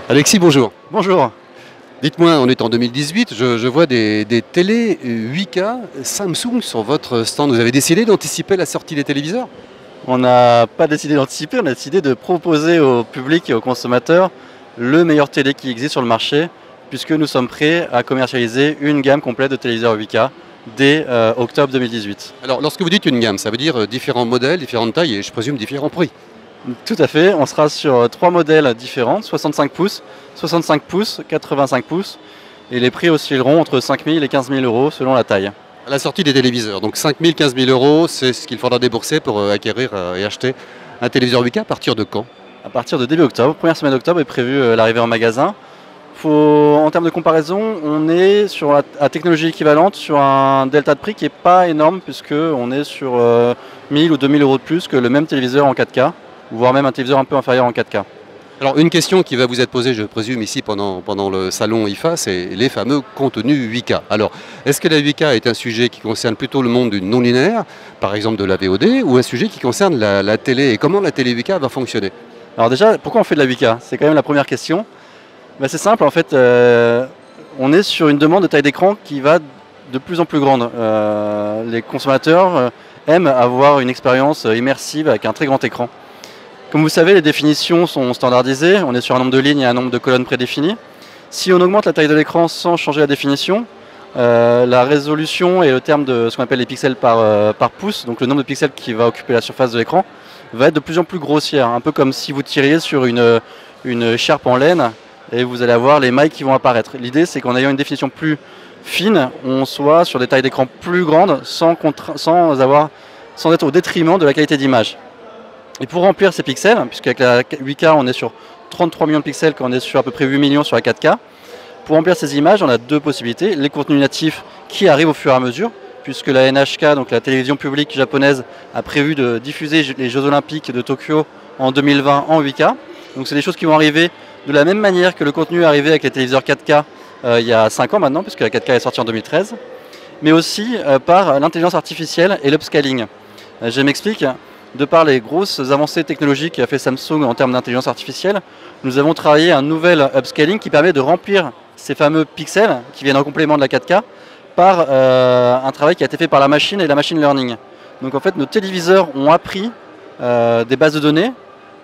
Alexis, bonjour. Bonjour. Dites-moi, on est en 2018, je vois des télés 8K Samsung sur votre stand. Vous avez décidé d'anticiper la sortie des téléviseurs? On n'a pas décidé d'anticiper, on a décidé de proposer au public et aux consommateurs le meilleur télé qui existe sur le marché, puisque nous sommes prêts à commercialiser une gamme complète de téléviseurs 8K dès octobre 2018. Alors, lorsque vous dites une gamme, ça veut dire différents modèles, différentes tailles et je présume différents prix. Tout à fait, on sera sur trois modèles différents, 65 pouces, 65 pouces, 85 pouces, et les prix oscilleront entre 5 000 et 15 000 euros selon la taille. À la sortie des téléviseurs, donc 5 000, 15 000 euros, c'est ce qu'il faudra débourser pour acquérir et acheter un téléviseur 8K à partir de quand? À partir de début octobre, première semaine d'octobre est prévue l'arrivée en magasin. En termes de comparaison, on est sur la technologie équivalente sur un delta de prix qui n'est pas énorme, puisqu'on est sur 1000 ou 2000 euros de plus que le même téléviseur en 4K, voire même un téléviseur un peu inférieur en 4K. Alors, une question qui va vous être posée, je présume, ici pendant le salon IFA, c'est les fameux contenus 8K. Alors, est-ce que la 8K est un sujet qui concerne plutôt le monde du non-linéaire, par exemple de la VOD, ou un sujet qui concerne la télé et comment la télé 8K va fonctionner? Alors déjà, pourquoi on fait de la 8K? C'est quand même la première question. C'est simple, en fait, on est sur une demande de taille d'écran qui va de plus en plus grande. Les consommateurs aiment avoir une expérience immersive avec un très grand écran. Comme vous savez, les définitions sont standardisées, on est sur un nombre de lignes et un nombre de colonnes prédéfinies. Si on augmente la taille de l'écran sans changer la définition, la résolution et le terme de ce qu'on appelle les pixels par pouce, donc le nombre de pixels qui va occuper la surface de l'écran, va être de plus en plus grossière, un peu comme si vous tiriez sur une écharpe en laine et vous allez avoir les mailles qui vont apparaître. L'idée, c'est qu'en ayant une définition plus fine, on soit sur des tailles d'écran plus grandes sans être au détriment de la qualité d'image. Et pour remplir ces pixels, puisqu'avec la 8K on est sur 33 millions de pixels quand on est sur à peu près 8 millions sur la 4K, pour remplir ces images on a deux possibilités, les contenus natifs qui arrivent au fur et à mesure, puisque la NHK, donc la télévision publique japonaise, a prévu de diffuser les Jeux Olympiques de Tokyo en 2020 en 8K. Donc c'est des choses qui vont arriver de la même manière que le contenu est arrivé avec les téléviseurs 4K il y a 5 ans maintenant, puisque la 4K est sortie en 2013, mais aussi par l'intelligence artificielle et l'upscaling. Je m'explique. De par les grosses avancées technologiques qu'a fait Samsung en termes d'intelligence artificielle, nous avons travaillé un nouvel upscaling qui permet de remplir ces fameux pixels qui viennent en complément de la 4K par un travail qui a été fait par la machine et la machine learning. Donc en fait, nos téléviseurs ont appris des bases de données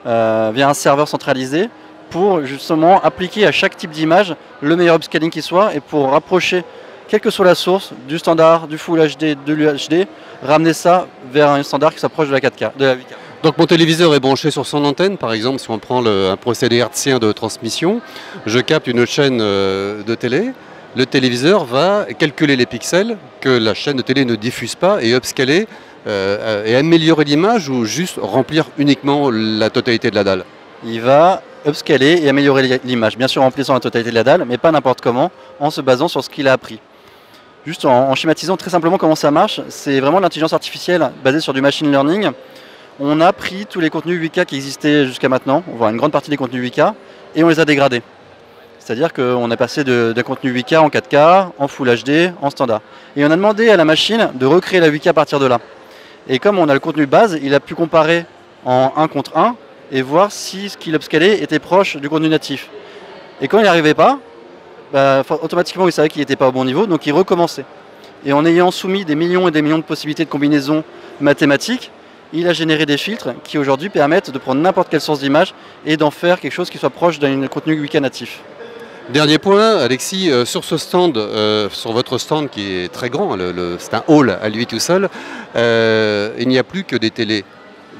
via un serveur centralisé pour justement appliquer à chaque type d'image le meilleur upscaling qui soit et pour rapprocher, quelle que soit la source, du standard, du Full HD, de l'UHD, ramener ça vers un standard qui s'approche de la 4K, de la 8K. Donc mon téléviseur est branché sur son antenne, par exemple, si on prend un procédé hertzien de transmission, je capte une chaîne de télé, le téléviseur va calculer les pixels que la chaîne de télé ne diffuse pas et upscaler et améliorer l'image ou juste remplir uniquement la totalité de la dalle? Il va upscaler et améliorer l'image, bien sûr en remplissant la totalité de la dalle, mais pas n'importe comment, en se basant sur ce qu'il a appris. Juste en schématisant très simplement comment ça marche, c'est vraiment de l'intelligence artificielle basée sur du machine learning. On a pris tous les contenus 8K qui existaient jusqu'à maintenant, voire une grande partie des contenus 8K, et on les a dégradés. C'est-à-dire qu'on est passé de contenu 8K en 4K, en Full HD, en standard. Et on a demandé à la machine de recréer la 8K à partir de là. Et comme on a le contenu base, il a pu comparer en 1 contre 1 et voir si ce qu'il upscalait était proche du contenu natif. Et quand il n'y arrivait pas, automatiquement il savait qu'il n'était pas au bon niveau, donc il recommençait. Et en ayant soumis des millions et des millions de possibilités de combinaisons mathématiques, il a généré des filtres qui aujourd'hui permettent de prendre n'importe quelle source d'image et d'en faire quelque chose qui soit proche d'un contenu 8K natif. Dernier point, Alexis, sur ce stand, sur votre stand qui est très grand, c'est un hall à lui tout seul, il n'y a plus que des télés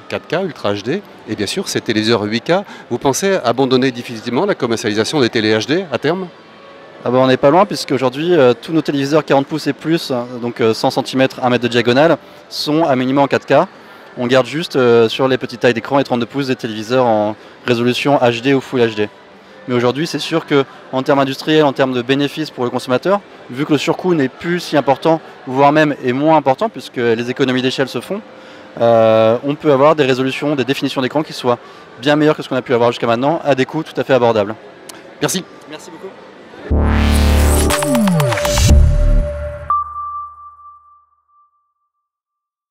4K, Ultra HD, et bien sûr ces téléviseurs 8K. Vous pensez abandonner définitivement la commercialisation des télé HD à terme? On n'est pas loin, puisque aujourd'hui tous nos téléviseurs 40 pouces et plus, donc 100 cm, 1 mètre de diagonale, sont à minimum en 4K. On garde juste sur les petites tailles d'écran et 32 pouces des téléviseurs en résolution HD ou Full HD. Mais aujourd'hui, c'est sûr qu'en termes industriels, en termes de bénéfices pour le consommateur, vu que le surcoût n'est plus si important, voire même est moins important, puisque les économies d'échelle se font, on peut avoir des résolutions, des définitions d'écran qui soient bien meilleures que ce qu'on a pu avoir jusqu'à maintenant, à des coûts tout à fait abordables. Merci. Merci beaucoup.